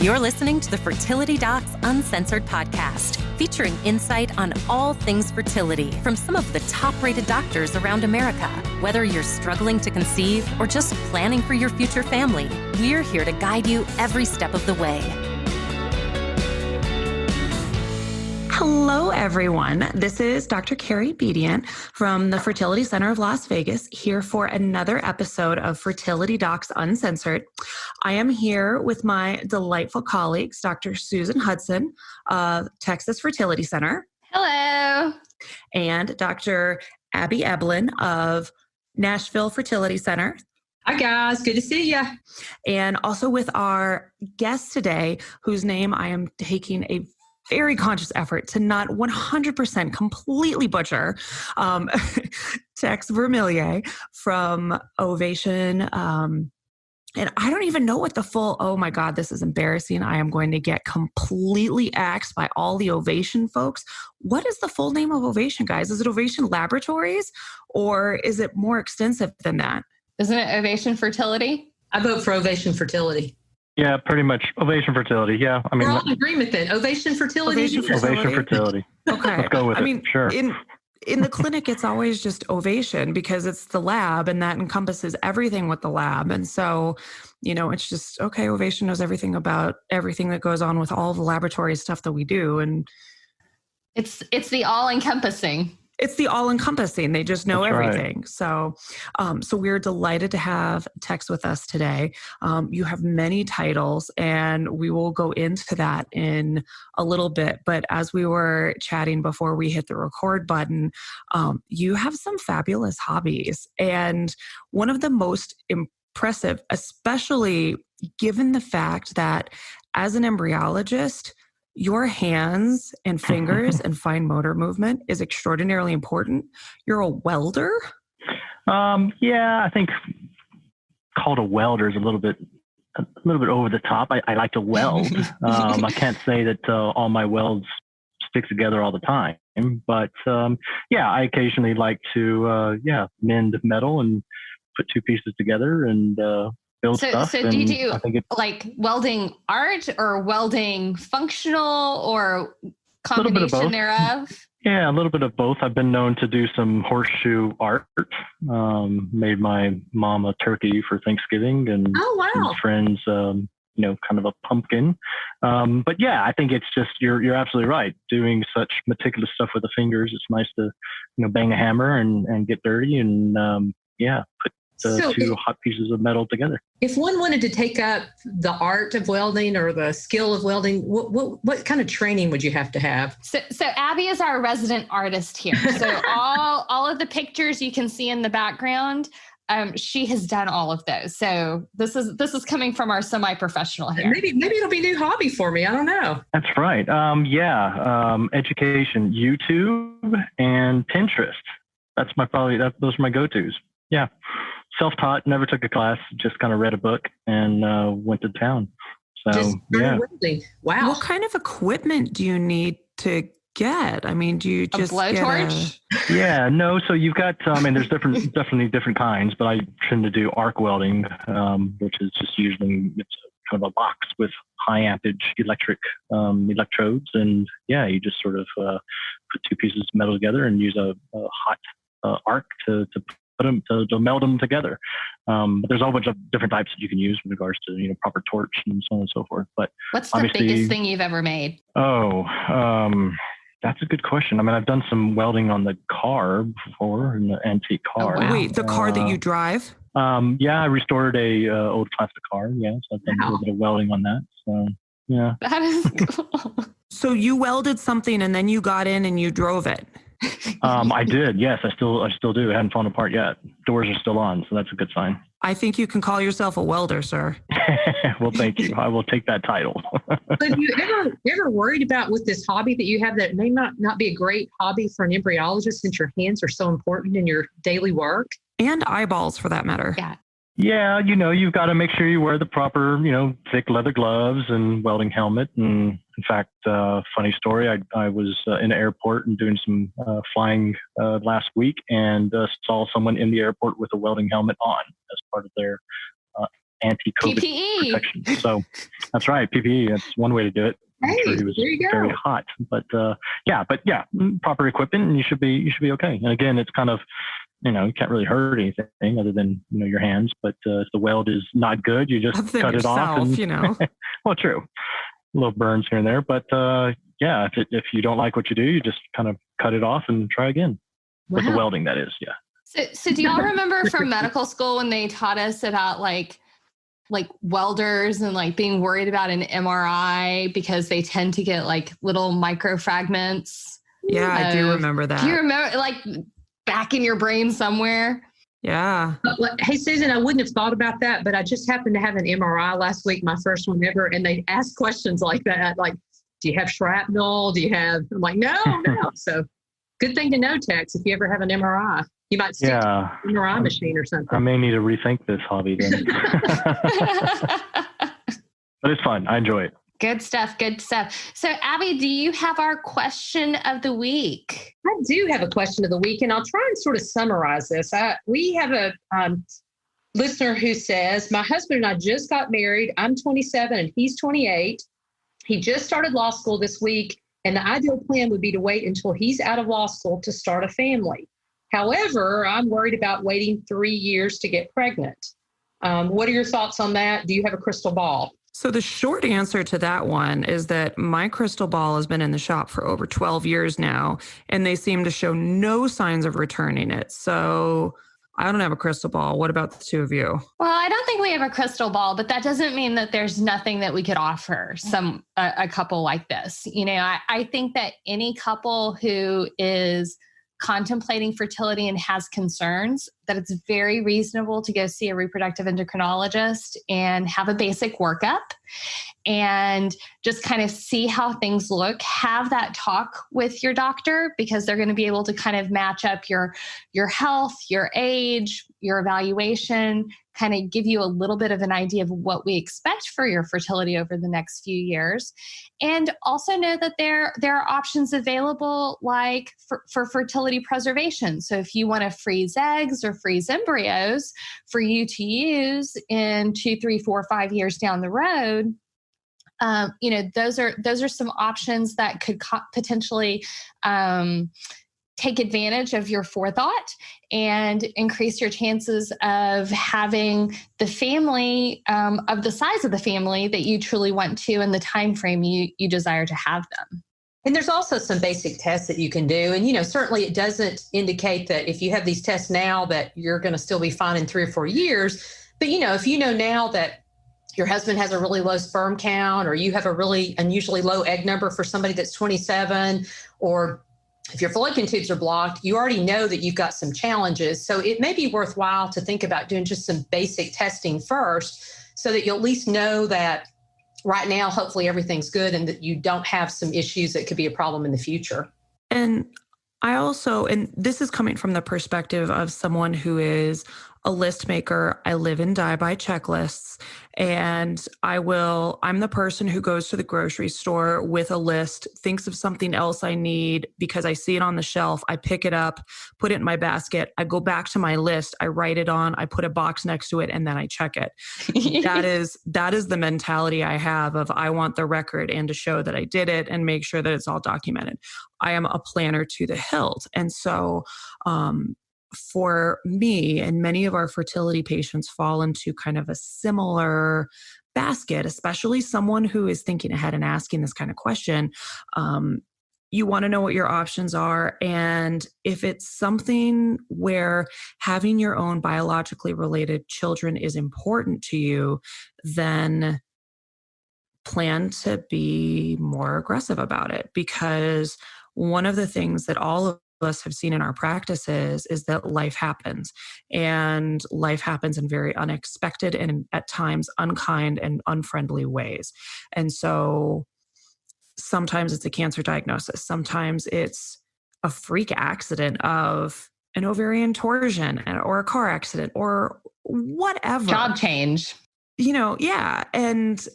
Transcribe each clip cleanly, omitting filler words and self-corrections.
You're listening to the Fertility Docs Uncensored podcast, featuring insight on all things fertility from some of the top-rated doctors around America. Whether you're struggling to conceive or just planning for your future family, we're here to guide you every step of the way. Hello, everyone. This is Dr. Carrie Bedient from the Fertility Center of Las Vegas, here for another episode of Fertility Docs Uncensored. I am here with my delightful colleagues, Dr. Susan Hudson of Texas Fertility Center. Hello. And Dr. Abby Eblen of Nashville Fertility Center. Hi, guys. Good to see you. And also with our guest today, whose name I am taking a very conscious effort to not 100% completely butcher, Tex VerMilyea from Ovation. And I don't even know what the full, oh my God, this is embarrassing. I am going to get completely axed by all the Ovation folks. What is the full name of Ovation, guys? Is it Ovation Laboratories or is it more extensive than that? Isn't it Ovation Fertility? I vote for Ovation Fertility. Yeah, pretty much. Ovation Fertility. Yeah. I mean, we're all in agreement then. Ovation Fertility. Ovation Fertility. Okay. Let's go with it. Sure. In the clinic, it's always just Ovation because it's the lab and that encompasses everything with the lab. And so, it's just, okay, Ovation knows everything about everything that goes on with all the laboratory stuff that we do. And it's the all-encompassing. It's the all-encompassing. They just know That's everything. Right. So we're delighted to have Tex with us today. You have many titles, and we will go into that in a little bit. But as we were chatting before we hit the record button, you have some fabulous hobbies. And one of the most impressive, especially given the fact that as an embryologist, your hands and fingers and fine motor movement is extraordinarily important. You're a welder? Yeah, I think called a welder is a little bit over the top. I like to weld. I can't say that all my welds stick together all the time, but I occasionally like to mend metal and put two pieces together and build stuff. So do you do like welding art or welding functional or combination thereof? Yeah, a little bit of both. I've been known to do some horseshoe art. Made my mom a turkey for Thanksgiving and some friends, kind of a pumpkin. But yeah, I think it's just, you're absolutely right. Doing such meticulous stuff with the fingers, it's nice to, bang a hammer and get dirty and put two hot pieces of metal together. If one wanted to take up the art of welding or the skill of welding, what kind of training would you have to have? So Abby is our resident artist here. So all of the pictures you can see in the background, she has done all of those. So this is coming from our semi-professional here. Maybe it'll be a new hobby for me. I don't know. That's right. Education, YouTube and Pinterest. Those are my go-tos. Yeah. Self-taught, never took a class, just kind of read a book and went to town. So, welding. Wow. What kind of equipment do you need to get? I mean, do you just a blowtorch? Yeah, no. So you've got, there's definitely different kinds, but I tend to do arc welding, which is just usually it's kind of a box with high ampage electric electrodes. And you just sort of put two pieces of metal together and use a hot arc to put them to meld them together. But there's a whole bunch of different types that you can use with regards to proper torch and so on and so forth. But what's the biggest thing you've ever made? That's a good question. I mean, I've done some welding on the car before, in the antique car. Oh, wow. Wait, the car that you drive? I restored a old classic car. Yeah, so I've done a little bit of welding on that. So yeah, that is cool. So you welded something and then you got in and you drove it. I did. Yes, I still do. It hadn't fallen apart yet. Doors are still on, so that's a good sign. I think you can call yourself a welder, sir. Well, thank you. I will take that title. Have you ever worried about with this hobby that you have that may not be a great hobby for an embryologist since your hands are so important in your daily work? And eyeballs, for that matter. Yeah. Yeah, you've got to make sure you wear the proper, thick leather gloves and welding helmet. And in fact, funny story, I was in the airport and doing some flying last week and saw someone in the airport with a welding helmet on as part of their anti-COVID PPE. protection. So that's right, PPE. That's one way to do it. I'm Hey, sure he was there you go. very hot, but proper equipment, and you should be okay. And again, it's kind of, you can't really hurt anything other than your hands. But if the weld is not good, you just cut it off. And, well, true, little burns here and there, but if you don't like what you do, you just kind of cut it off and try again with the welding. That is, yeah. So do y'all remember from medical school when they taught us about like welders and like being worried about an MRI because they tend to get like little micro fragments? Yeah, I do remember that. Do you remember, like, back in your brain somewhere? Yeah. Hey, Susan, I wouldn't have thought about that, but I just happened to have an MRI last week, my first one ever, and they asked questions like that, like, do you have shrapnel? Do you have? I'm like, no. So good thing to know, Tex, if you ever have an MRI. You might stick to an MRI machine or something. I may need to rethink this hobby then. But it's fun. I enjoy it. Good stuff. So, Abby, do you have our question of the week? I do have a question of the week, and I'll try and sort of summarize this. We have a listener who says, my husband and I just got married. I'm 27 and he's 28. He just started law school this week, and the ideal plan would be to wait until he's out of law school to start a family. However, I'm worried about waiting 3 years to get pregnant. What are your thoughts on that? Do you have a crystal ball? So the short answer to that one is that my crystal ball has been in the shop for over 12 years now, and they seem to show no signs of returning it. So I don't have a crystal ball. What about the two of you? Well, I don't think we have a crystal ball, but that doesn't mean that there's nothing that we could offer a couple like this. I think that any couple who is contemplating fertility and has concerns, that it's very reasonable to go see a reproductive endocrinologist and have a basic workup and just kind of see how things look. Have that talk with your doctor, because they're going to be able to kind of match up your health, your age, your evaluation, kind of give you a little bit of an idea of what we expect for your fertility over the next few years. And also know that there are options available like for fertility preservation. So if you want to freeze eggs or freeze embryos for you to use in 2, 3, 4, 5 years down the road, those are some options that could potentially take advantage of your forethought and increase your chances of having the family of the size of the family that you truly want to in the time frame you desire to have them. And there's also some basic tests that you can do. And, certainly it doesn't indicate that if you have these tests now that you're going to still be fine in 3 or 4 years. But, if you know now that your husband has a really low sperm count, or you have a really unusually low egg number for somebody that's 27, or if your fallopian tubes are blocked, you already know that you've got some challenges. So it may be worthwhile to think about doing just some basic testing first, so that you'll at least know that right now, hopefully everything's good and that you don't have some issues that could be a problem in the future. And I also, and this is coming from the perspective of someone who is a list maker. I live and die by checklists, and I'm the person who goes to the grocery store with a list, thinks of something else I need because I see it on the shelf. I pick it up, put it in my basket. I go back to my list. I write it on, I put a box next to it, and then I check it. That is the mentality I have of I want the record and to show that I did it and make sure that it's all documented. I am a planner to the hilt. And so, for me, and many of our fertility patients fall into kind of a similar basket, especially someone who is thinking ahead and asking this kind of question. You want to know what your options are. And if it's something where having your own biologically related children is important to you, then plan to be more aggressive about it. Because one of the things that all of us have seen in our practices is that life happens, and life happens in very unexpected and at times unkind and unfriendly ways. And so sometimes it's a cancer diagnosis. Sometimes it's a freak accident of an ovarian torsion or a car accident or whatever. Job change. Yeah. And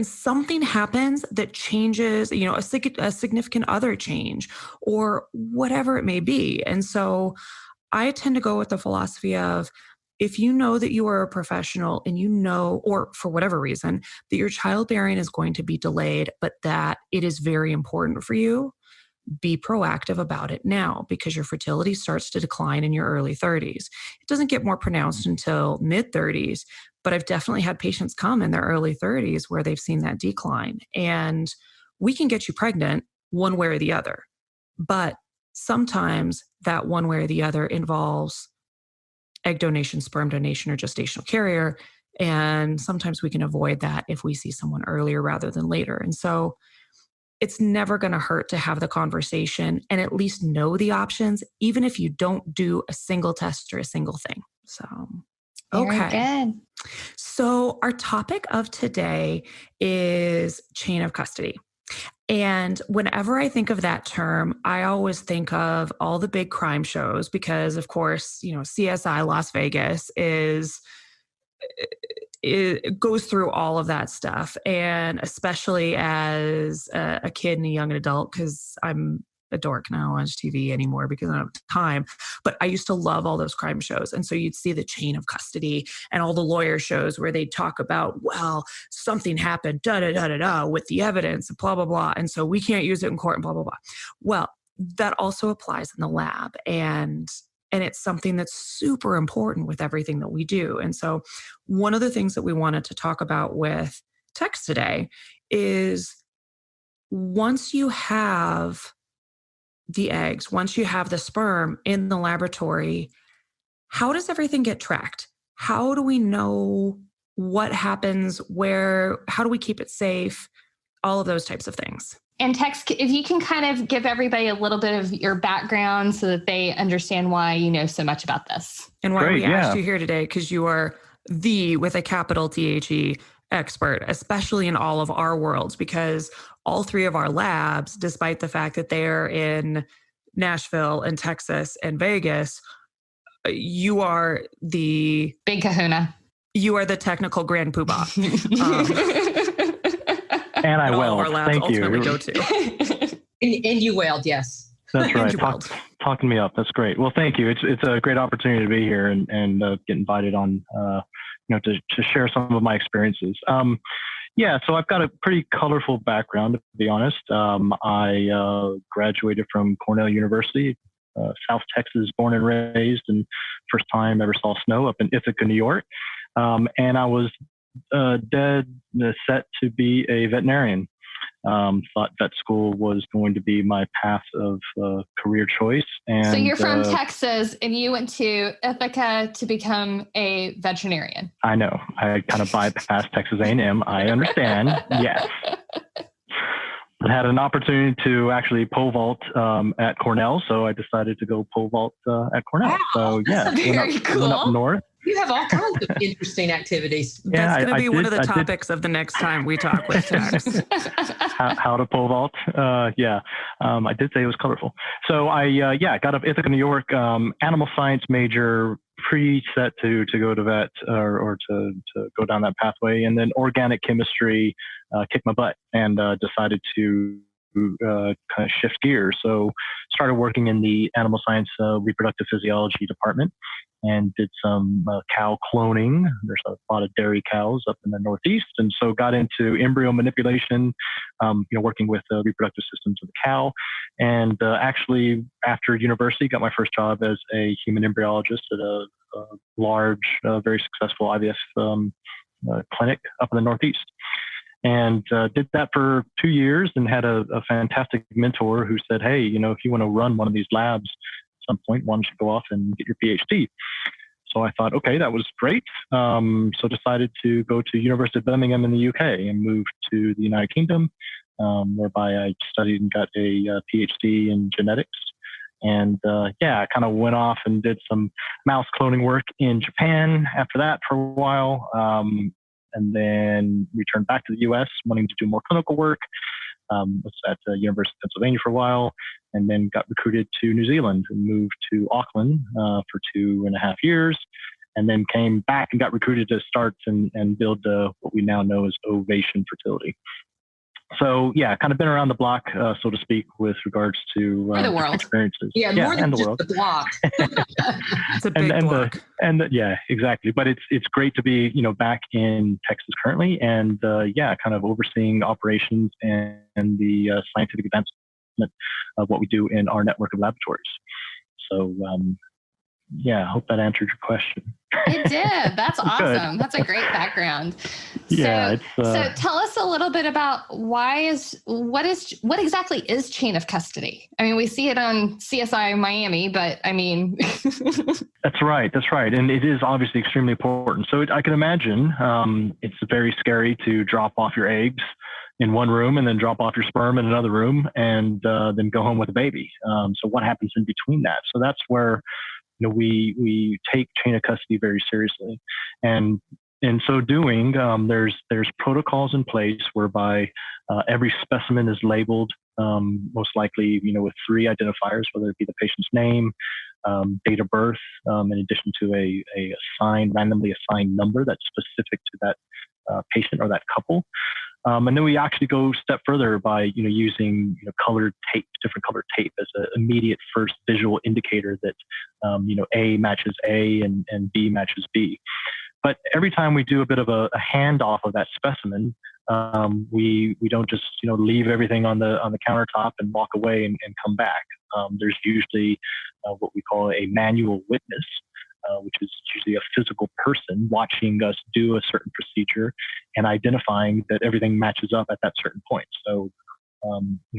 something happens that changes, a significant other change or whatever it may be. And so I tend to go with the philosophy of if you know that you are a professional and you know, or for whatever reason, that your childbearing is going to be delayed, but that it is very important for you, be proactive about it now, because your fertility starts to decline in your early 30s. It doesn't get more pronounced until mid 30s, but I've definitely had patients come in their early 30s where they've seen that decline. And we can get you pregnant one way or the other. But sometimes that one way or the other involves egg donation, sperm donation, or gestational carrier. And sometimes we can avoid that if we see someone earlier rather than later. And so it's never going to hurt to have the conversation and at least know the options, even if you don't do a single test or a single thing. So, okay. Very good. So our topic of today is chain of custody. And whenever I think of that term, I always think of all the big crime shows because, of course, CSI Las Vegas it goes through all of that stuff. And especially as a kid and a young adult, because I'm a dork and I don't watch TV anymore because I don't have time. But I used to love all those crime shows. And so you'd see the chain of custody and all the lawyer shows where they talk about, well, something happened, with the evidence, blah, blah, blah. And so we can't use it in court and blah, blah, blah. Well, that also applies in the lab. And it's something that's super important with everything that we do. And so one of the things that we wanted to talk about with Tex today is once you have the eggs, once you have the sperm in the laboratory, how does everything get tracked? How do we know what happens, how do we keep it safe? All of those types of things. And Tex, if you can kind of give everybody a little bit of your background so that they understand why you know so much about this. And why we asked you here today, because you are the, with a capital THE, expert, especially in all of our worlds, because all three of our labs, despite the fact that they're in Nashville and Texas and Vegas, you are the... Big kahuna. You are the technical grand poobah. And I all of our welled. labs Thank ultimately you. go to. And you welled, yes. That's right. Talking me up. That's great. Well, thank you. It's a great opportunity to be here and get invited on, to share some of my experiences. So I've got a pretty colorful background, to be honest. I graduated from Cornell University, South Texas, born and raised, and first time ever saw snow up in Ithaca, New York. And I was dead set to be a veterinarian. Thought vet school was going to be my path of career choice. And so you're from Texas and you went to Ithaca to become a veterinarian. I know. I kind of bypassed Texas A&M. I understand. Yes. I had an opportunity to actually pole vault at Cornell, so I decided to go pole vault at Cornell. Wow, so yeah, very cool. Went up north. You have all kinds of interesting activities. That's going to be one of the topics of the next time we talk with Tex. How to pole vault. I did say it was colorful. So I got up Ithaca, New York, animal science major, pre-set to go to vet or to go down that pathway. And then organic chemistry kicked my butt and decided to kind of shift gears. So started working in the animal science reproductive physiology department and did some cow cloning. There's a lot of dairy cows up in the Northeast. And so got into embryo manipulation, working with the reproductive systems of the cow. And actually after university, got my first job as a human embryologist at a large, very successful IVF clinic up in the Northeast. And did that for 2 years and had a fantastic mentor who said, hey, if you want to run one of these labs at some point, why don't you go off and get your PhD? So I thought, okay, that was great. So decided to go to University of Birmingham in the UK and moved to the United Kingdom, whereby I studied and got a PhD in genetics. And I kind of went off and did some mouse cloning work in Japan after that for a while. And then returned back to the U.S. wanting to do more clinical work. Was at the University of Pennsylvania for a while, and then got recruited to New Zealand and moved to Auckland for 2.5 years, and then came back and got recruited to start and build what we now know as Ovation Fertility. So yeah, kind of been around the block, so to speak, with regards to the world experiences. Yeah, more than the just world. the block. It's a big block. Yeah, exactly. But it's great to be, back in Texas currently, and kind of overseeing operations and the scientific advancement of what we do in our network of laboratories. So I hope that answered your question. It did. That's awesome. Good. That's a great background. Yeah. So tell us a little bit about what exactly is chain of custody? I mean, we see it on CSI Miami, but I mean. That's right. And it is obviously extremely important. So I can imagine it's very scary to drop off your eggs in one room and then drop off your sperm in another room and then go home with a baby. So what happens in between that? So that's where we take chain of custody very seriously, and in so doing, there's protocols in place whereby every specimen is labeled, most likely with 3 identifiers, whether it be the patient's name, date of birth, in addition to a randomly assigned number that's specific to that patient or that couple. And then we actually go a step further by, using, colored tape, different colored tape as an immediate first visual indicator that, A matches A and B matches B. But every time we do a bit of a handoff of that specimen, we don't just, leave everything on the countertop and walk away and come back. There's usually what we call a manual witness, which is usually a physical person watching us do a certain procedure and identifying that everything matches up at that certain point. So,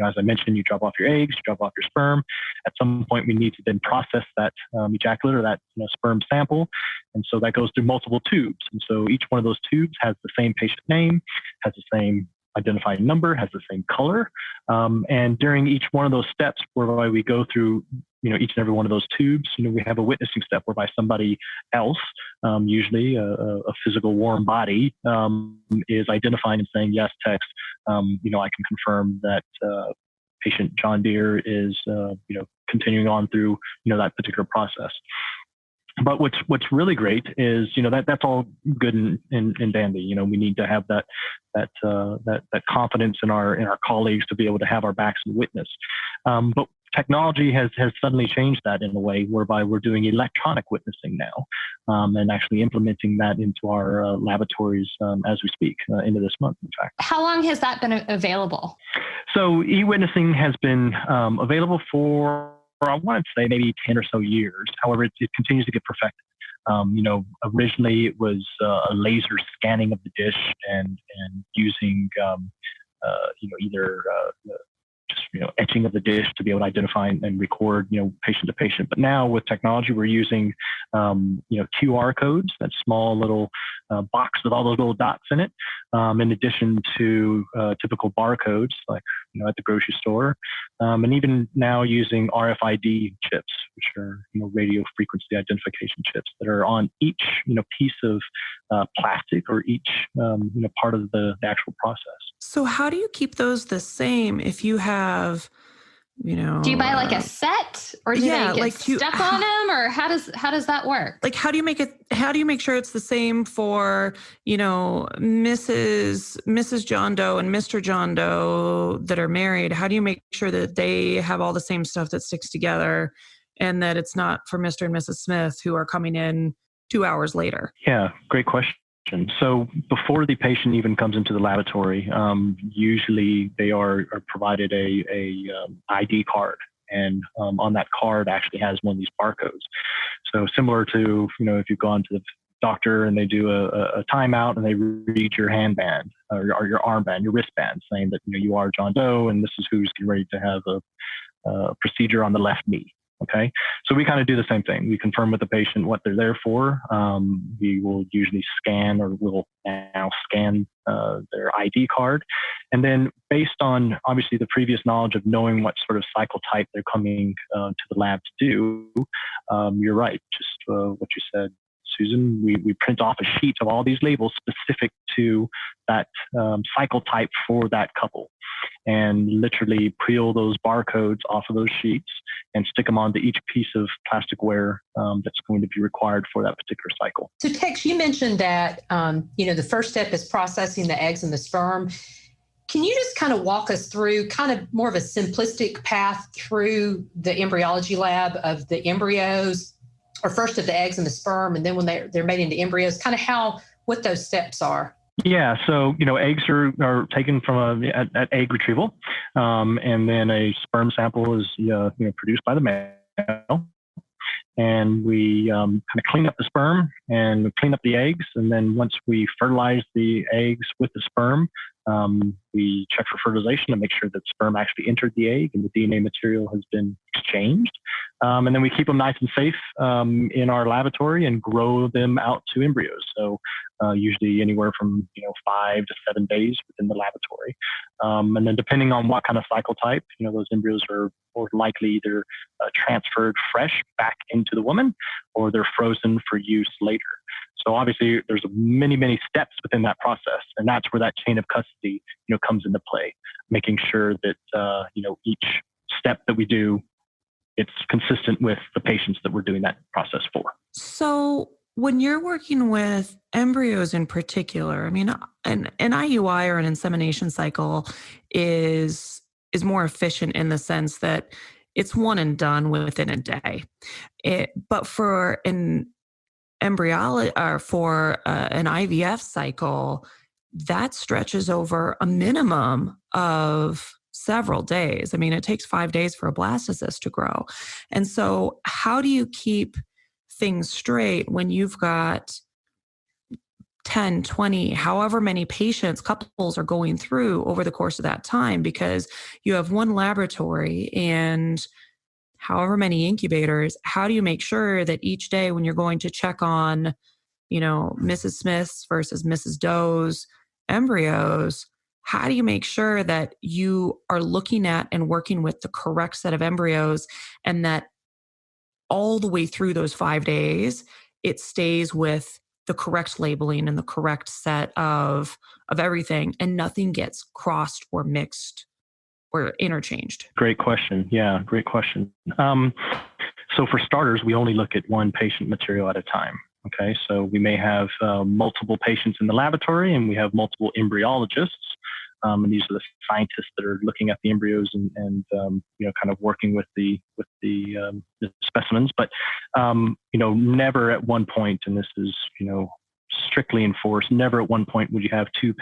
as I mentioned, you drop off your eggs, you drop off your sperm. At some point, we need to then process that ejaculate or that sperm sample. And so that goes through multiple tubes. And so each one of those tubes has the same patient name, has the same identifying number, has the same color. And during each one of those steps, whereby we go through, each and every one of those tubes, we have a witnessing step whereby somebody else, usually a physical warm body, is identifying and saying, yes, Tex, I can confirm that patient John Deere is, continuing on through, that particular process. But what's really great is, that's all good and dandy. We need to have that confidence in our colleagues to be able to have our backs and witness. But technology has suddenly changed that in a way whereby we're doing electronic witnessing now, and actually implementing that into our laboratories as we speak, into this month, in fact. How long has that been available? So e-witnessing has been available for, I want to say, maybe 10 or so years. However, it continues to get perfected. Originally it was a laser scanning of the dish and using, either just etching of the dish to be able to identify and record patient to patient. But now with technology, we're using QR codes, that small little box with all those little dots in it, in addition to typical barcodes like at the grocery store, and even now using RFID chips, which are radio frequency identification chips that are on each piece of plastic or each part of the actual process. So how do you keep those the same if you have, do you buy like a set, or do they get stuck on them, or how does that work? Like, how do you make sure it's the same for, Mrs. John Doe and Mr. John Doe that are married? How do you make sure that they have all the same stuff that sticks together and that it's not for Mr. and Mrs. Smith who are coming in 2 hours later? Yeah, great question. So before the patient even comes into the laboratory, usually they are provided a ID card, and on that card actually has one of these barcodes. So similar to if you've gone to the doctor and they do a timeout and they read your handband or your armband, your wristband, saying that you are John Doe and this is who's getting ready to have a procedure on the left knee. Okay, so we kind of do the same thing. We confirm with the patient what they're there for. We will usually scan, or will now scan their ID card. And then based on obviously the previous knowledge of knowing what sort of cycle type they're coming to the lab to do, you're right, just what you said, Susan. We print off a sheet of all these labels specific to that cycle type for that couple, and literally peel those barcodes off of those sheets and stick them onto each piece of plasticware that's going to be required for that particular cycle. So Tex, you mentioned that, the first step is processing the eggs and the sperm. Can you just kind of walk us through kind of more of a simplistic path through the embryology lab of the embryos, or first of the eggs and the sperm, and then when they're made into embryos, kind of what those steps are? Yeah, so eggs are taken from at egg retrieval, and then a sperm sample is produced by the male, and we kind of clean up the sperm and clean up the eggs, and then once we fertilize the eggs with the sperm, we check for fertilization to make sure that sperm actually entered the egg and the DNA material has been exchanged. And then we keep them nice and safe in our laboratory and grow them out to embryos. So usually anywhere from 5 to 7 days within the laboratory. And then depending on what kind of cycle type, those embryos are more likely either transferred fresh back into the woman or they're frozen for use later. So obviously there's many, many steps within that process. And that's where that chain of custody, comes into play, making sure that, each step that we do, it's consistent with the patients that we're doing that process for. So when you're working with embryos in particular, I mean, an IUI or an insemination cycle is more efficient in the sense that it's one and done within a day. But for an embryology or for an IVF cycle, that stretches over a minimum of several days. I mean, it takes 5 days for a blastocyst to grow. And so how do you keep things straight when you've got 10, 20, however many patients couples are going through over the course of that time, because you have one laboratory and however many incubators? How do you make sure that each day when you're going to check on, Mrs. Smith's versus Mrs. Doe's embryos, how do you make sure that you are looking at and working with the correct set of embryos, and that all the way through those 5 days, it stays with the correct labeling and the correct set of everything, and nothing gets crossed or mixed or interchanged? Great question. Yeah, great question. So for starters, we only look at one patient material at a time. Okay, so we may have multiple patients in the laboratory, and we have multiple embryologists. And these are the scientists that are looking at the embryos and kind of working with the specimens. But never at one point, and this is strictly enforced, never at one point would you have two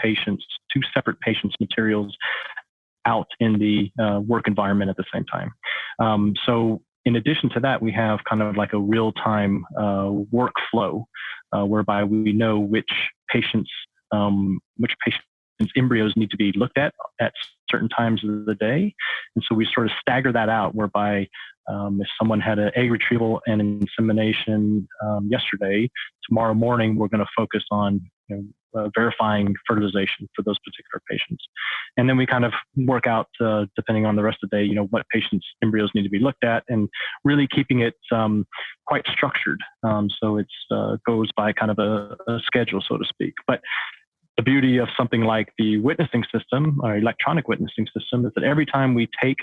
separate patients' materials out in the work environment at the same time. So in addition to that, we have kind of like a real-time workflow whereby we know which patients' embryos need to be looked at certain times of the day. And so we sort of stagger that out, whereby if someone had an egg retrieval and insemination yesterday, tomorrow morning we're going to focus on verifying fertilization for those particular patients. And then we kind of work out, depending on the rest of the day, what patients' embryos need to be looked at, and really keeping it quite structured. So it goes by kind of a schedule, so to speak. But the beauty of something like the witnessing system, or electronic witnessing system, is that every time we take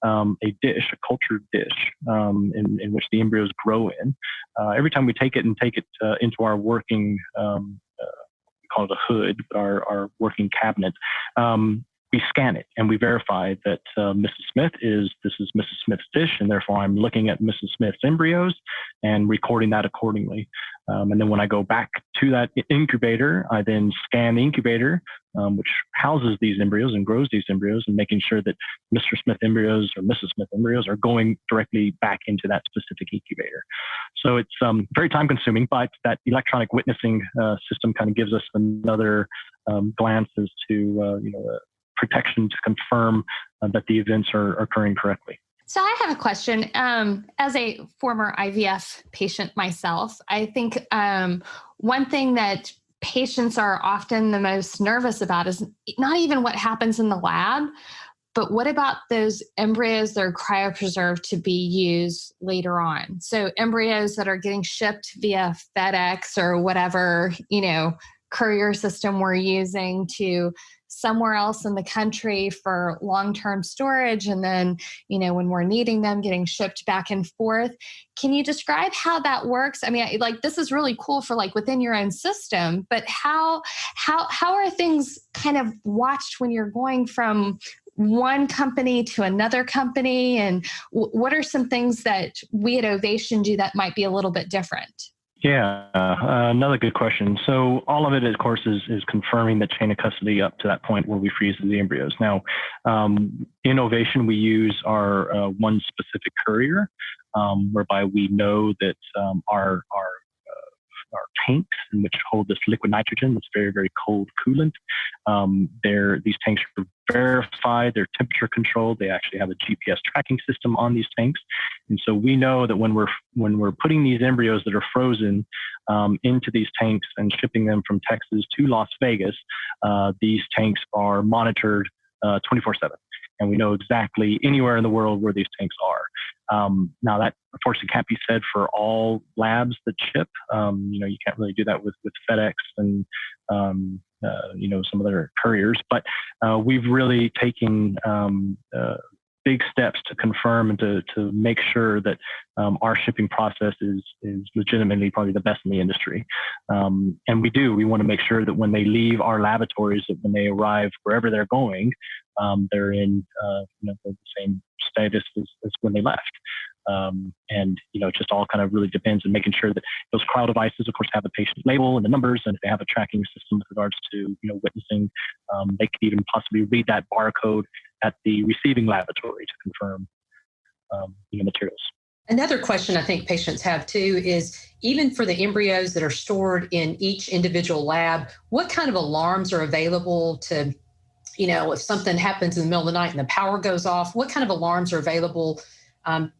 a cultured dish in which the embryos grow in, every time we take it into our working, we call it a hood, our working cabinet, we scan it and we verify that this is Mrs. Smith's dish, and therefore I'm looking at Mrs. Smith's embryos and recording that accordingly. And then when I go back to that incubator, I then scan the incubator, which houses these embryos and grows these embryos, and making sure that Mr. Smith embryos or Mrs. Smith embryos are going directly back into that specific incubator. So it's very time consuming, but that electronic witnessing system kind of gives us another glance as to, protection to confirm that the events are occurring correctly. So I have a question. As a former IVF patient myself, I think one thing that patients are often the most nervous about is not even what happens in the lab, but what about those embryos that are cryopreserved to be used later on? So embryos that are getting shipped via FedEx or whatever, courier system we're using to somewhere else in the country for long-term storage. And then, when we're needing them, getting shipped back and forth. Can you describe how that works? I mean, this is really cool for within your own system, but how are things kind of watched when you're going from one company to another company? And what are some things that we at Ovation do that might be a little bit different? Yeah, another good question. So all of it, of course, is confirming the chain of custody up to that point where we freeze the embryos. Now, in Ovation, we use our one specific courier, whereby we know that our tanks, in which hold this liquid nitrogen, that's very, very cold coolant. These tanks are verified, they're temperature controlled. They actually have a GPS tracking system on these tanks. And so we know that when we're putting these embryos that are frozen into these tanks and shipping them from Texas to Las Vegas, these tanks are monitored 24/7. And we know exactly anywhere in the world where these tanks are. Now that unfortunately can't be said for all labs that ship. You can't really do that with FedEx and some other couriers. But we've really taken big steps to confirm and to make sure that our shipping process is legitimately probably the best in the industry. And we want to make sure that when they leave our laboratories, that when they arrive wherever they're going, they're in the same status as when they left. And it just all kind of really depends on making sure that those cryo devices, of course, have a patient label and the numbers, and if they have a tracking system with regards to witnessing, they could even possibly read that barcode at the receiving laboratory to confirm materials. Another question I think patients have too is, even for the embryos that are stored in each individual lab, what kind of alarms are available to, if something happens in the middle of the night and the power goes off, what kind of alarms are available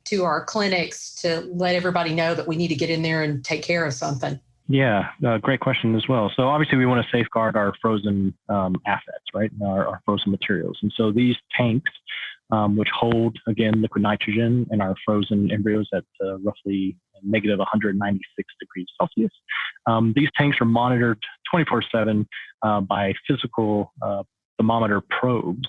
to our clinics to let everybody know that we need to get in there and take care of something? Yeah, great question as well. So obviously we want to safeguard our frozen assets, right? Our frozen materials. And so these tanks, which hold, again, liquid nitrogen and our frozen embryos at roughly negative 196 degrees Celsius. These tanks are monitored 24/7 by physical thermometer probes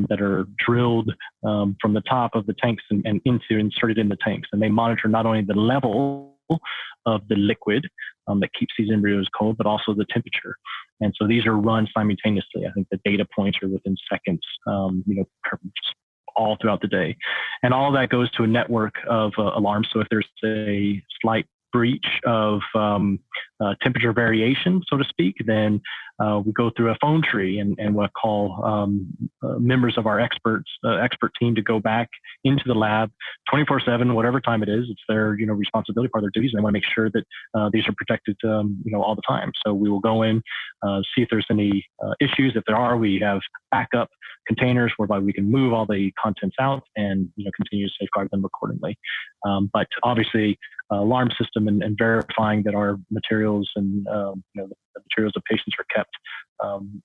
that are drilled from the top of the tanks and inserted in the tanks. And they monitor not only the level of the liquid that keeps these embryos cold, but also the temperature. And so these are run simultaneously. I think the data points are within seconds, all throughout the day. And all of that goes to a network of alarms. So if there's a slight breach of temperature variation, so to speak, then we go through a phone tree and we'll call members of our expert team to go back into the lab 24/7, whatever time it is. It's their responsibility, part of their duties, and they want to make sure that these are protected all the time. So we will go in, see if there's any issues. If there are, we have backup containers whereby we can move all the contents out and continue to safeguard them accordingly. But obviously, alarm system and verifying that our materials and the materials of patients are kept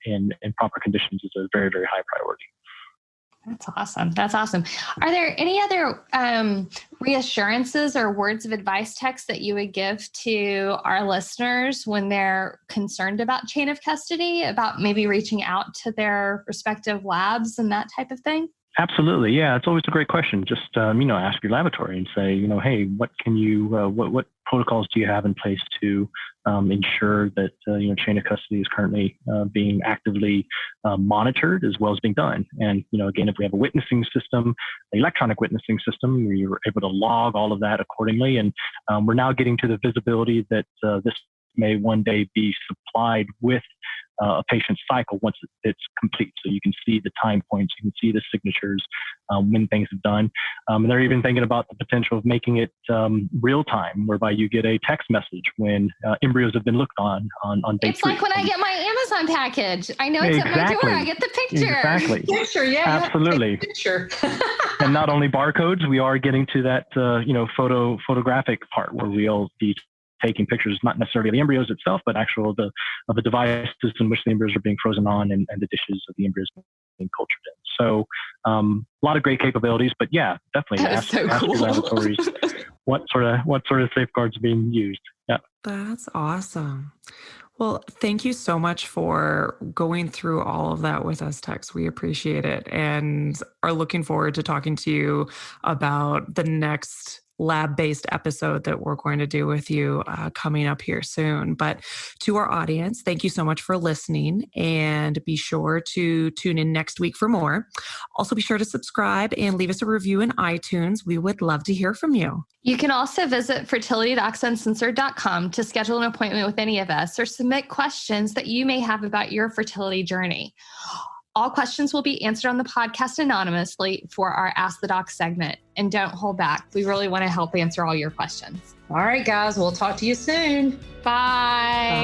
in proper conditions is a very, very high priority. That's awesome. That's awesome. Are there any other reassurances or words of advice, Tex, that you would give to our listeners when they're concerned about chain of custody, about maybe reaching out to their respective labs and that type of thing? Absolutely. Yeah. It's always a great question. Just, ask your laboratory and say, hey, what can you, what protocols do you have in place to ensure that, chain of custody is currently being actively monitored as well as being done. And, again, if we have a witnessing system, the electronic witnessing system, we were able to log all of that accordingly. And we're now getting to the visibility that this may one day be supplied with a patient's cycle once it's complete. So you can see the time points, you can see the signatures when things have done. And they're even thinking about the potential of making it real time, whereby you get a text message when embryos have been looked on day it's 3. Like when I get my Amazon package. I know it's at my door. I get the picture. Exactly. Picture, yeah. Absolutely. Picture. And not only barcodes, we are getting to that photographic part where we'll be taking pictures, not necessarily of the embryos itself, but actual of the devices in which the embryos are being frozen on and the dishes of the embryos being cultured in. So a lot of great capabilities, but yeah, definitely ask your laboratories what sort of safeguards are being used. Yeah. That's awesome. Well, thank you so much for going through all of that with us, Tex. We appreciate it and are looking forward to talking to you about the next lab-based episode that we're going to do with you coming up here soon. But to our audience, thank you so much for listening, and be sure to tune in next week for more. Also, be sure to subscribe and leave us a review in iTunes. We would love to hear from you. You can also visit fertilitydocsuncensored.com to schedule an appointment with any of us or submit questions that you may have about your fertility journey. All questions will be answered on the podcast anonymously for our Ask the Doc segment. And don't hold back. We really want to help answer all your questions. All right, guys, we'll talk to you soon. Bye.